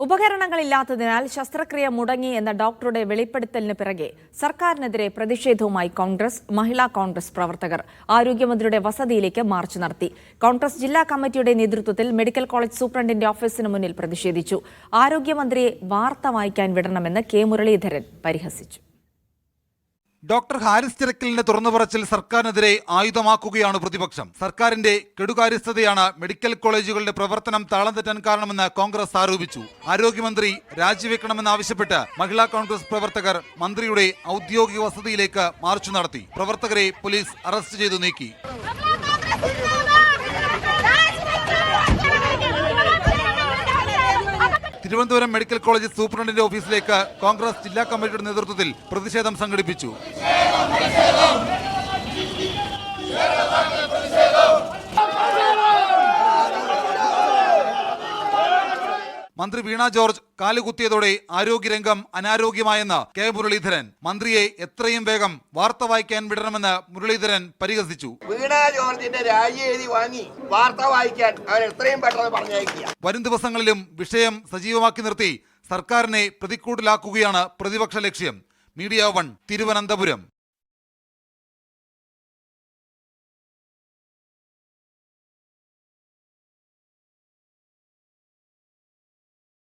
ഉപകരണങ്ങളില്ലാത്തതിനാൽ ശസ്ത്രക്രിയ മുടങ്ങി എന്ന ഡോക്ടറുടെ വെളിപ്പെടുത്തലിന് പിറകെ സർക്കാരിനെതിരെ പ്രതിഷേധവുമായി കോൺഗ്രസ്, മഹിളാ കോൺഗ്രസ് പ്രവർത്തകർ ആരോഗ്യമന്ത്രിയുടെ വസതിയിലേക്ക് മാർച്ച് നടത്തി. കോൺഗ്രസ് ജില്ലാ കമ്മിറ്റിയുടെ നേതൃത്വത്തിൽ മെഡിക്കൽ കോളേജ് സൂപ്രണ്ടിന്റെ ഓഫീസിന് മുന്നിൽ പ്രതിഷേധിച്ചു. ആരോഗ്യമന്ത്രിയെ വാർത്ത വായിക്കാൻ വിടണമെന്ന് കെ മുരളീധരൻ പരിഹസിച്ചു. ഡോക്ടർ ഹാരിസ് ചിറക്കലിന്റെ തുറന്നുപറച്ചിൽ സർക്കാരിനെതിരെ ആയുധമാക്കുകയാണ് പ്രതിപക്ഷം. സർക്കാരിന്റെ കെടുകാര്യസ്ഥതയാണ് മെഡിക്കൽ കോളേജുകളുടെ പ്രവർത്തനം താളം തെറ്റാൻ കാരണമെന്ന് കോൺഗ്രസ് ആരോപിച്ചു. ആരോഗ്യമന്ത്രി രാജിവെക്കണമെന്നാവശ്യപ്പെട്ട് മഹിളാ കോൺഗ്രസ് പ്രവർത്തകർ മന്ത്രിയുടെ ഔദ്യോഗിക വസതിയിലേക്ക് മാർച്ച് നടത്തി. പ്രവർത്തകരെ പോലീസ് അറസ്റ്റ് ചെയ്തു നീക്കി. തിരുവനന്തപുരം മെഡിക്കൽ കോളേജ് സൂപ്രണ്ടിന്റെ ഓഫീസിലേക്ക് കോൺഗ്രസ് ജില്ലാ കമ്മിറ്റിയുടെ നേതൃത്വത്തിൽ പ്രതിഷേധം സംഘടിപ്പിച്ചു. മന്ത്രി വീണ ജോർജ് കാലുകുത്തിയതോടെ ആരോഗ്യരംഗം അനാരോഗ്യമായെന്ന് കെ മുരളീധരൻ. മന്ത്രിയെ എത്രയും വേഗം വാർത്ത വായിക്കാൻ വിടണമെന്ന് മുരളീധരൻ പരിഹസിച്ചു. വീണ ജോർജിന്റെ രാജി എഴുതി വാങ്ങി വാർത്ത വായിക്കാൻ അവർ എത്രയും പെട്ടെന്ന് പറഞ്ഞയക്കുക. വരും ദിവസങ്ങളിലും വിഷയം സജീവമാക്കി നിർത്തി സർക്കാരിനെ പ്രതിക്കൂട്ടിലാക്കുകയാണ് പ്രതിപക്ഷ ലക്ഷ്യം. മീഡിയ 1 തിരുവനന്തപുരം.